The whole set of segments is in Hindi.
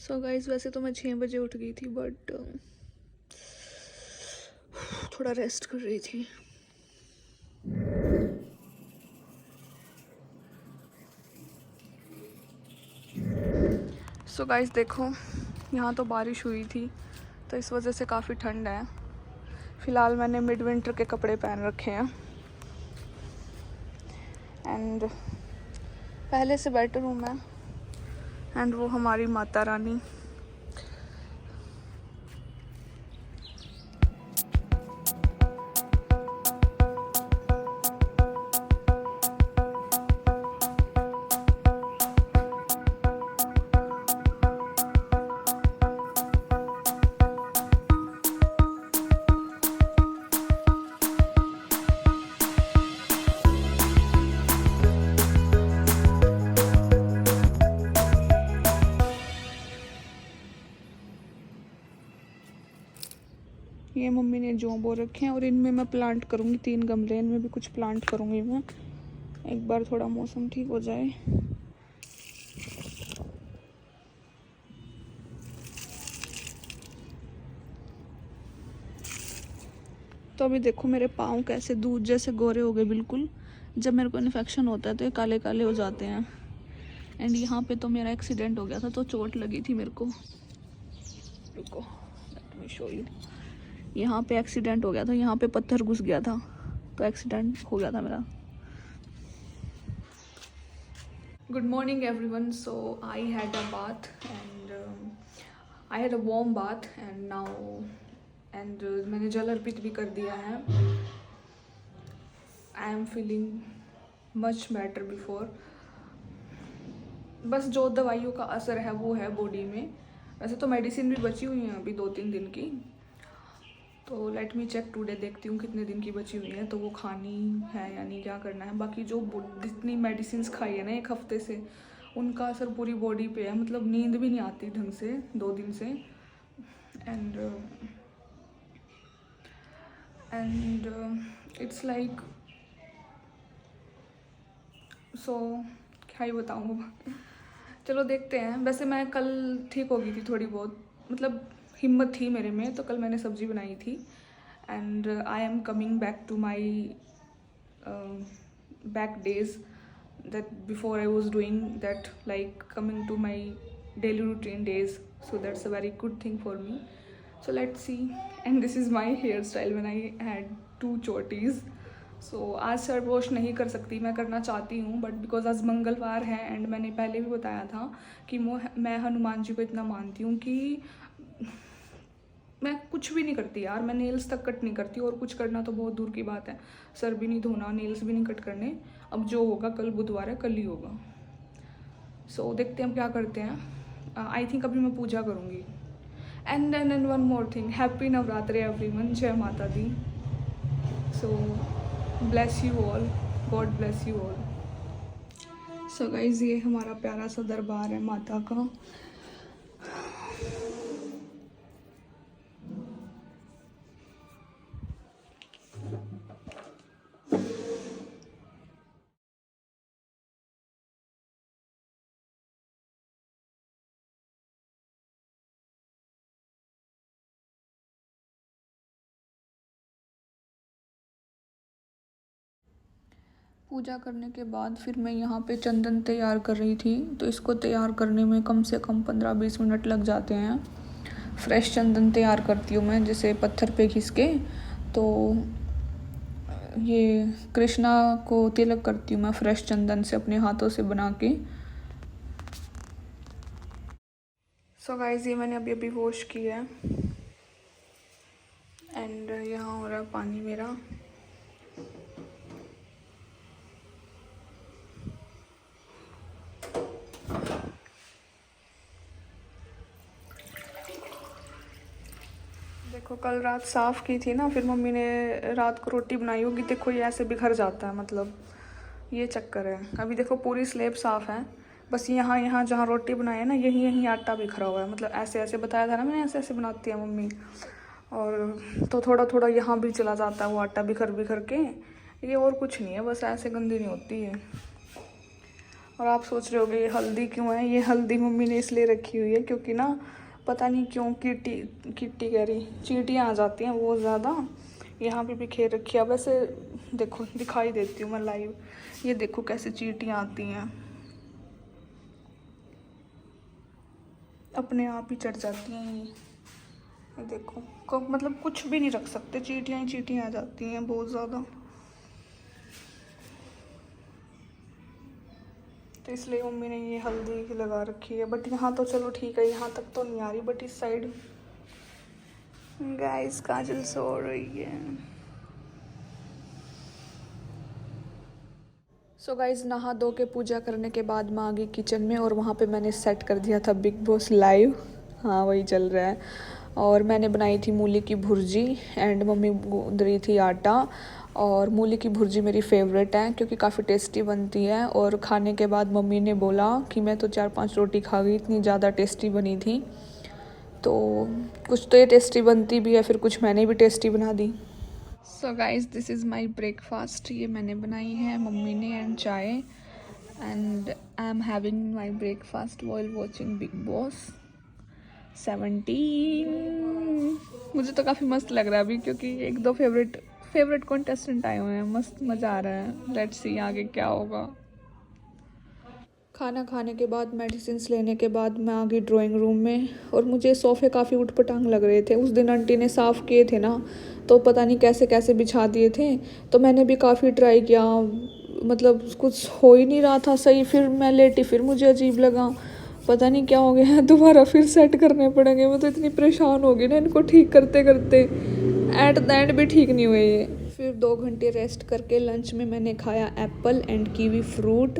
सो गाइस, वैसे तो मैं 6 बजे उठ गई थी बट थोड़ा रेस्ट कर रही थी। सो गाइस देखो, यहाँ तो बारिश हुई थी तो इस वजह से काफ़ी ठंड है। फ़िलहाल मैंने मिड विंटर के कपड़े पहन रखे हैं एंड पहले से बेटर हूँ मैं। एंड वो हमारी माता रानी। ये मम्मी ने जो बो रखे हैं और इनमें मैं प्लांट करूँगी। 3 गमले, इनमें भी कुछ प्लांट करूँगी मैं एक बार थोड़ा मौसम ठीक हो जाए। तो अभी देखो मेरे पाँव कैसे दूध जैसे गोरे हो गए बिल्कुल। जब मेरे को इन्फेक्शन होता है तो ये काले काले हो जाते हैं। एंड यहाँ पे तो मेरा एक्सीडेंट हो गया था तो चोट लगी थी मेरे को। रुको, लेट मी शो यू। यहाँ पे एक्सीडेंट हो गया था, यहाँ पे पत्थर घुस गया था तो एक्सीडेंट हो गया था मेरा। Good morning everyone. So I had a bath and I had a warm bath and now and मैंने जल अर्पित भी कर दिया है। I am feeling much better before. बस जो दवाइयों का असर है वो है बॉडी में। वैसे तो मेडिसिन भी बची हुई है अभी 2-3 दिन की। तो लेट मी चेक टुडे, देखती हूँ कितने दिन की बची हुई है तो वो खानी है या नहीं, क्या करना है। बाकी जो जितनी मेडिसिन खाई है ना 1 हफ्ते से, उनका असर पूरी बॉडी पे है। मतलब नींद भी नहीं आती ढंग से 2 दिन से। एंड इट्स लाइक सो क्या ही बताऊँ। चलो देखते हैं। वैसे मैं कल ठीक हो गई थी थोड़ी बहुत, मतलब हिम्मत थी मेरे में, तो कल मैंने सब्जी बनाई थी। And I am coming back to my back days that before I was doing that, like coming to my daily routine days. So that's a very good thing for me. So let's see. And this is my hairstyle when I had 2 chotis. So आज सर वॉश नहीं कर सकती, मैं करना चाहती हूँ बट बिकॉज आज मंगलवार है। एंड मैंने पहले भी बताया था कि मैं हनुमान जी को इतना मानती हूँ कि मैं कुछ भी नहीं करती यार। मैं नेल्स तक कट नहीं करती और कुछ करना तो बहुत दूर की बात है। सर भी नहीं धोना, नेल्स भी नहीं कट करने। अब जो होगा, कल बुधवार है, कल ही होगा। सो देखते हैं हम क्या करते हैं। आई थिंक अभी मैं पूजा करूँगी। And then and one more thing, happy Navratri everyone, जय माता दी। So bless you all, God bless you all. So guys, ये हमारा प्यारा सा दरबार है माता का। पूजा करने के बाद फिर मैं यहाँ पे चंदन तैयार कर रही थी। तो इसको तैयार करने में कम से कम 15-20 मिनट लग जाते हैं। फ्रेश चंदन तैयार करती हूँ मैं, जैसे पत्थर पे घिस के। तो ये कृष्णा को तिलक करती हूँ मैं फ्रेश चंदन से, अपने हाथों से बना के। सो गाइस, ये मैंने अभी अभी वॉश किया है एंड यहाँ हो रहा है पानी मेरा। देखो कल रात साफ़ की थी ना, फिर मम्मी ने रात को रोटी बनाई होगी। देखो ये ऐसे बिखर जाता है, मतलब ये चक्कर है। अभी देखो पूरी स्लेब साफ़ है, बस यहाँ यहाँ जहाँ रोटी बनाई है ना, यहीं यहीं आटा बिखरा हुआ है। मतलब ऐसे ऐसे बताया था ना मैंने, ऐसे ऐसे बनाती है मम्मी। और तो थोड़ा थोड़ा यहाँ भी चला जाता है वो आटा बिखर बिखर के। ये और कुछ नहीं है, बस ऐसे गंदी नहीं होती है। और आप सोच रहे होगे ये हल्दी क्यों है? ये हल्दी मम्मी ने इसलिए रखी हुई है क्योंकि ना पता नहीं क्यों किट्टी कह रही चींटियाँ आ जाती हैं बहुत ज़्यादा। यहाँ पे भी खेल रखी है। वैसे देखो दिखाई देती हूँ मैं लाइव। ये देखो कैसे चींटियाँ आती हैं, अपने आप ही चढ़ जाती हैं ये देखो। मतलब कुछ भी नहीं रख सकते, चींटियाँ ही चींटियाँ आ जाती हैं बहुत ज़्यादा। तो इसलिए मम्मी ने ये हल्दी की लगा रखी है। बट यहाँ तो चलो ठीक है, यहाँ तक तो नहीं आ रही, बट इस साइड गाइस काजल सो रही है। सो गाइस नहा धो के पूजा करने के बाद मैं आ गई किचन में और वहाँ पे मैंने सेट कर दिया था बिग बॉस लाइव। हाँ वही चल रहा है। और मैंने बनाई थी मूली की भुर्जी एंड मम्मी गूंद रही थी आटा। और मूली की भुर्जी मेरी फेवरेट है क्योंकि काफ़ी टेस्टी बनती है। और खाने के बाद मम्मी ने बोला कि मैं तो 4-5 रोटी खा गई, इतनी ज़्यादा टेस्टी बनी थी। तो कुछ तो ये टेस्टी बनती भी है, फिर कुछ मैंने भी टेस्टी बना दी। So guys this is my breakfast. ये मैंने बनाई है मम्मी ने एंड चाय। And I am having my breakfast while watching Bigg Boss 17। मुझे तो काफ़ी मस्त लग रहा है अभी क्योंकि एक दो फेवरेट कॉन्टेस्टेंट आए हुए हैं। मस्त मज़ा आ रहा है। लेट्स सी आगे क्या होगा। खाना खाने के बाद मेडिसिन लेने के बाद मैं आ गई ड्राइंग रूम में। और मुझे सोफ़े काफ़ी उटपटांग लग रहे थे। उस दिन आंटी ने साफ़ किए थे ना, तो पता नहीं कैसे कैसे बिछा दिए थे। तो मैंने भी काफ़ी ट्राई किया, मतलब कुछ हो ही नहीं रहा था सही। फिर मैं लेटी, फिर मुझे अजीब लगा, पता नहीं क्या हो गया है। दोबारा फिर सेट करने पड़ेंगे। मैं तो इतनी परेशान हो गई ना इनको ठीक करते करते। एट द एंड भी ठीक नहीं हुए ये। फिर 2 घंटे रेस्ट करके लंच में मैंने खाया Apple and kiwi fruit.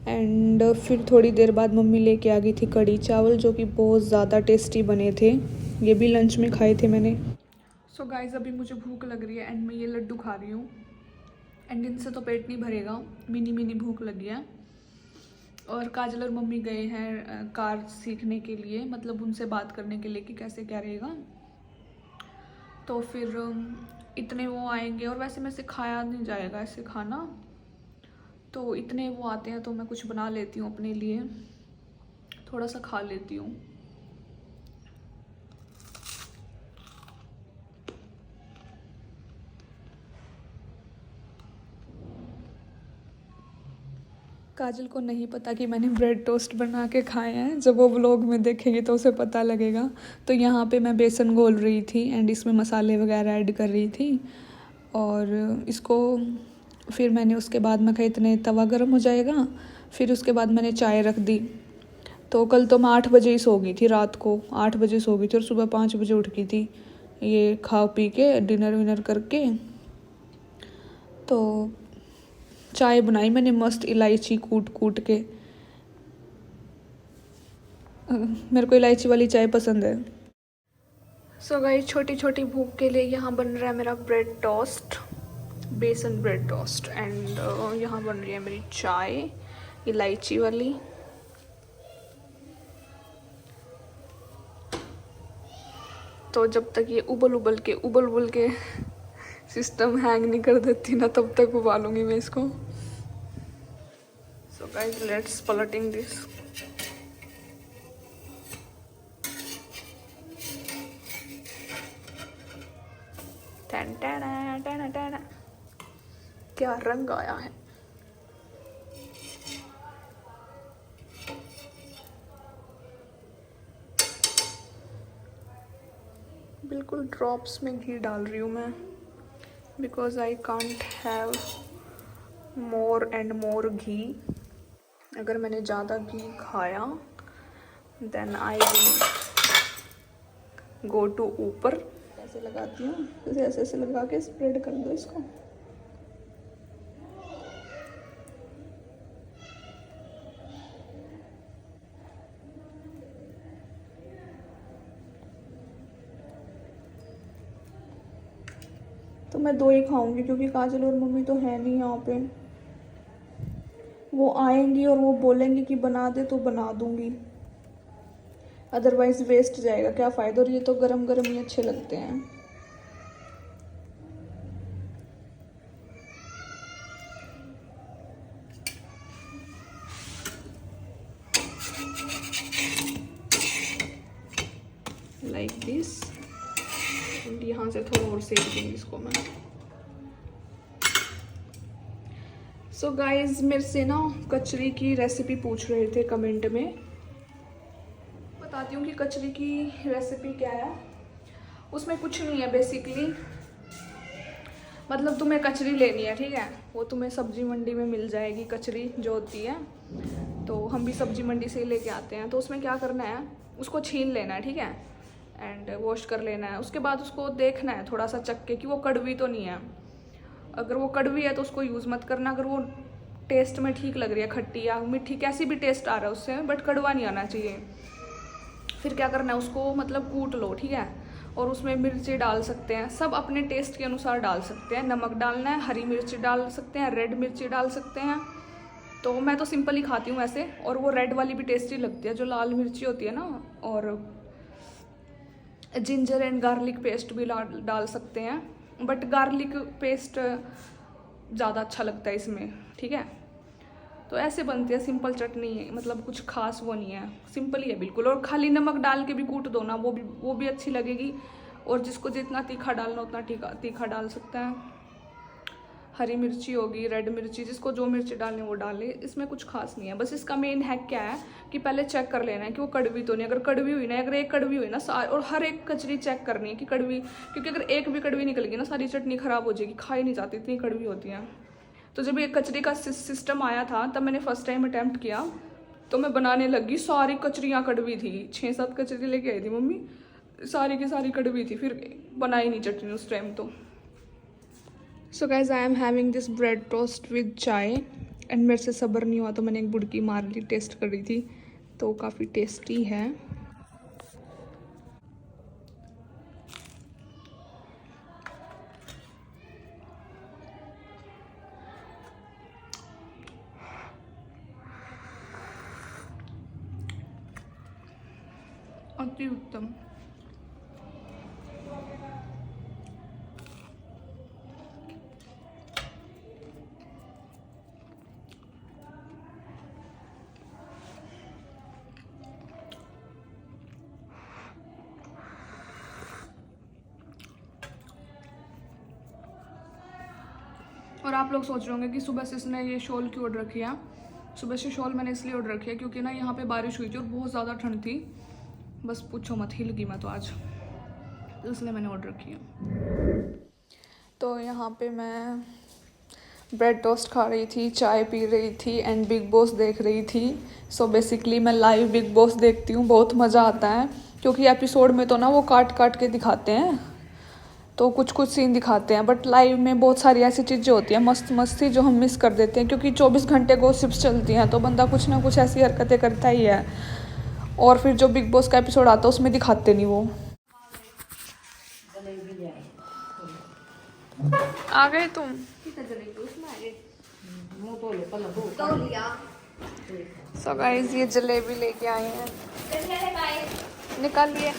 And फिर थोड़ी देर बाद मम्मी लेके आ गई थी कढ़ी चावल, जो कि बहुत ज़्यादा टेस्टी बने थे। ये भी लंच में खाए थे मैंने। सो गाइस अभी मुझे भूख लग रही है एंड मैं ये लड्डू खा रही हूँ। एंड इनसे तो पेट नहीं भरेगा, मिनी भूख लगी है। और काजल और मम्मी गए हैं कार सीखने के लिए, मतलब उनसे बात करने के लिए कि कैसे क्या रहेगा। तो फिर इतने वो आएंगे। और वैसे में सिखाया नहीं जाएगा ऐसे खाना, तो इतने वो आते हैं तो मैं कुछ बना लेती हूँ अपने लिए, थोड़ा सा खा लेती हूँ। काजल को नहीं पता कि मैंने ब्रेड टोस्ट बना के खाए हैं। जब वो व्लॉग में देखेगी तो उसे पता लगेगा। तो यहाँ पे मैं बेसन घोल रही थी एंड इसमें मसाले वगैरह ऐड कर रही थी। और इसको फिर मैंने उसके बाद मैं कहा इतने तवा गर्म हो जाएगा। फिर उसके बाद मैंने चाय रख दी। तो कल तो मैं 8 बजे ही सो गई थी, रात को 8 बजे सो गई थी और सुबह 5 बजे उठ गई थी ये खा पी के डिनर विनर करके। तो चाय बनाई मैंने मस्त इलायची कूट के। मेरे को इलायची वाली चाय पसंद है। सो गाइस छोटी छोटी भूख के लिए यहाँ बन रहा है मेरा ब्रेड टोस्ट, बेसन ब्रेड टोस्ट। एंड यहाँ बन रही है मेरी चाय इलायची वाली। तो जब तक ये उबल के सिस्टम हैंग नहीं कर देती ना, तब तक उबालूंगी मैं इसको। सो गाइस लेट्स पलटिंग दिस। क्या रंग आया है। बिल्कुल ड्रॉप्स में घी डाल रही हूँ मैं, because I can't have more and more ghee. अगर मैंने ज़्यादा घी खाया then I will go to ऊपर। ऐसे लगाती हूँ, ऐसे ऐसे लगा के स्प्रेड कर दो इसको। तो मैं 2 ही खाऊंगी क्योंकि काजल और मम्मी तो है नहीं यहाँ पे। वो आएंगी और वो बोलेंगी कि बना दे तो बना दूंगी, अदरवाइज वेस्ट जाएगा, क्या फ़ायदा। और ये तो गरम गरम ही अच्छे लगते हैं। Like this. यहाँ से थोड़ा और सेक दूँगी इसको मैं। सो गाइज मेरे से ना कचरी की रेसिपी पूछ रहे थे कमेंट में। बताती हूँ कि कचरी की रेसिपी क्या है। उसमें कुछ नहीं है बेसिकली, मतलब तुम्हें कचरी लेनी है, ठीक है। वो तुम्हें सब्जी मंडी में मिल जाएगी कचरी जो होती है, तो हम भी सब्जी मंडी से ही लेके आते हैं। तो उसमें क्या करना है, उसको छीन लेना है, ठीक है, एंड वॉश कर लेना है। उसके बाद उसको देखना है थोड़ा सा चख के कि वो कड़वी तो नहीं है। अगर वो कड़वी है तो उसको यूज़ मत करना। अगर वो टेस्ट में ठीक लग रही है, खट्टी या मीठी कैसी भी टेस्ट आ रहा है उससे, बट कड़वा नहीं आना चाहिए, फिर क्या करना है, उसको मतलब कूट लो, ठीक है। और उसमें मिर्ची डाल सकते हैं, सब अपने टेस्ट के अनुसार डाल सकते हैं। नमक डालना है, हरी मिर्ची डाल सकते हैं, रेड मिर्ची डाल सकते हैं। तो मैं तो सिंपल ही खाती हूँ वैसे, और वो रेड वाली भी टेस्टी लगती है जो लाल मिर्ची होती है ना। और जिंजर एंड गार्लिक पेस्ट भी डाल सकते हैं, बट गार्लिक पेस्ट ज़्यादा अच्छा लगता है इसमें, ठीक है। तो ऐसे बनती है सिंपल चटनी, मतलब कुछ खास वो नहीं है, सिंपल ही है बिल्कुल। और खाली नमक डाल के भी कूट दो ना, वो भी अच्छी लगेगी। और जिसको जितना तीखा डालना उतना तीखा डाल सकता है। हरी मिर्ची होगी, रेड मिर्ची, जिसको जो मिर्ची डालनी वो डाले। इसमें कुछ खास नहीं है, बस इसका मेन हैक क्या है कि पहले चेक कर लेना है कि वो कड़वी तो नहीं। अगर कड़वी हुई ना, अगर एक कड़वी हुई ना, और हर एक कचरी चेक करनी है कि कड़वी, क्योंकि अगर एक भी कड़वी निकल गई ना, सारी चटनी खराब हो जाएगी, खाई नहीं जाती, इतनी कड़वी होती है। तो जब ये कचरी का सिस्टम आया था तब मैंने फर्स्ट टाइम अटैम्प्ट किया, तो मैं बनाने लगी, सारी कचरियाँ कड़वी थी। 6-7 कचरी लेके आई थी मम्मी, सारी की सारी कड़वी थी, फिर बनाई नहीं चटनी उस टाइम तो। So guys I am having this bread toast with चाय, एंड मेरे से सब्र नहीं हुआ तो मैंने एक बुड़की मार ली, टेस्ट कर रही थी, तो काफ़ी टेस्टी है। अति उत्तम। और आप लोग सोच रहे होंगे कि सुबह से इसने ये शॉल क्यों ऑर्डर किया। सुबह से शॉल मैंने इसलिए ऑर्डर किया क्योंकि ना यहाँ पे बारिश हुई थी और बहुत ज़्यादा ठंड थी, बस पूछो मत, हिल गई मैं तो आज, इसलिए मैंने ऑर्डर किया। तो यहाँ पे मैं ब्रेड टोस्ट खा रही थी, चाय पी रही थी, एंड बिग बॉस देख रही थी। सो बेसिकली मैं लाइव बिग बॉस देखती हूँ, बहुत मज़ा आता है, क्योंकि एपिसोड में तो ना वो काट काट के दिखाते हैं, तो कुछ कुछ सीन दिखाते हैं, बट लाइव में बहुत सारी ऐसी चीज़ें होती हैं मस्त मस्ती जो हम मिस कर देते हैं, क्योंकि 24 घंटे गॉसिप्स चलती हैं, तो बंदा कुछ ना कुछ ऐसी हरकतें करता ही है। और फिर जो बिग बॉस का एपिसोड आता है उसमें दिखाते नहीं वो। आ गए तुम? सो गाइस ये जलेबी लेके आए हैं, निकालिए।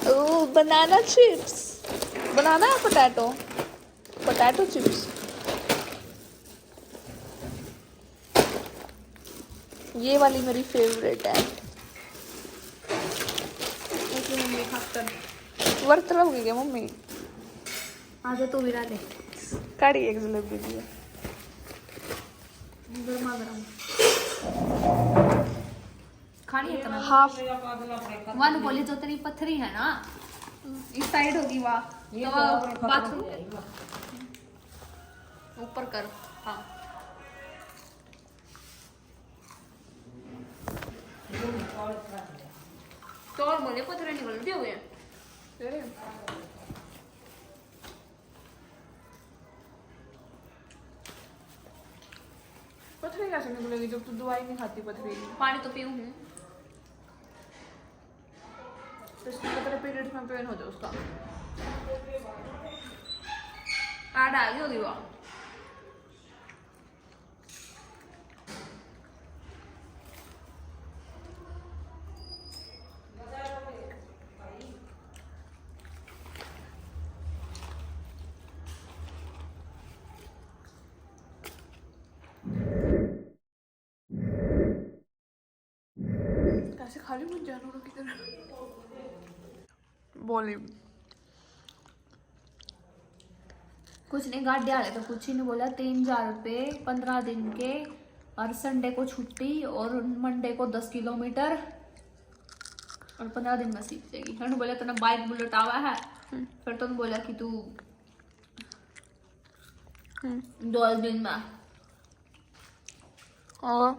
ओह बनाना चिप्स, बनाना है पोटैटो चिप्स। ये वाली मेरी फेवरेट है। मम्मी खाकर वर्त लगेगी क्या मम्मी? हाँ तो तू भी डाले, काढ़ी एक जलेबी दी गर्मा गर्म खानी है तना। हाफ। वन बोली तो तेरी पथरी है ना, इस साइड होगी वाह, तो बाथरूम ऊपर कर। हाँ तो और बोले पथरे निकलते हुए पथरी कैसे निकलेगी जब तू दवाई नहीं खाती पथरी की? पानी तो पीऊँ हूँ, तो इसमें तेरे पीरियड्स में पेन हो जाए उसका। आड़ आ गई होगी वाह। कैसे खाली मुझ जानवरों की तरह बोली। कुछ नहीं, गाड़ी वाले तो कुछ ही नहीं बोला। 3000 रुपये 15 दिन के, और संडे को छुट्टी, और मंडे को 10 किलोमीटर, और 15 दिन में सीख जाएगी। उन्होंने बोला तेना बाइक बुलेट आवा है, फिर तुमने बोला कि तू 2 दिन में। और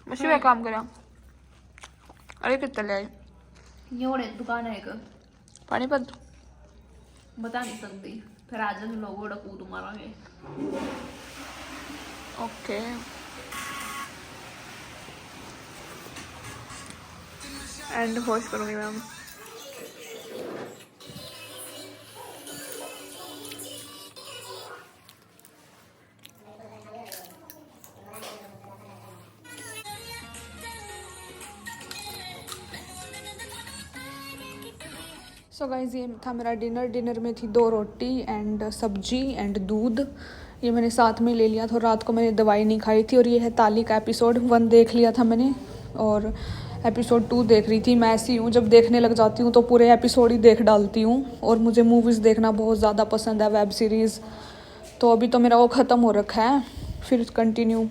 मुझे वे काम करा। अरे कितना ले आई? ये और एक दुकान है एक, पानीपत। बता नहीं सकती, फिर आज लोग बड़ा कूद मारेंगे। ओके। एंड वॉश करूँगी मैम। सो गाइस ये था मेरा डिनर में थी 2 रोटी एंड सब्जी एंड दूध। ये मैंने साथ में ले लिया था। रात को मैंने दवाई नहीं खाई थी। और ये है ताली का एपिसोड 1 देख लिया था मैंने, और एपिसोड 2 देख रही थी। मैं ऐसी हूँ, जब देखने लग जाती हूँ तो पूरे एपिसोड ही देख डालती हूँ। और मुझे मूवीज़ देखना बहुत ज़्यादा पसंद है, वेब सीरीज़। तो अभी तो मेरा वो ख़त्म हो रखा है, फिर कंटिन्यू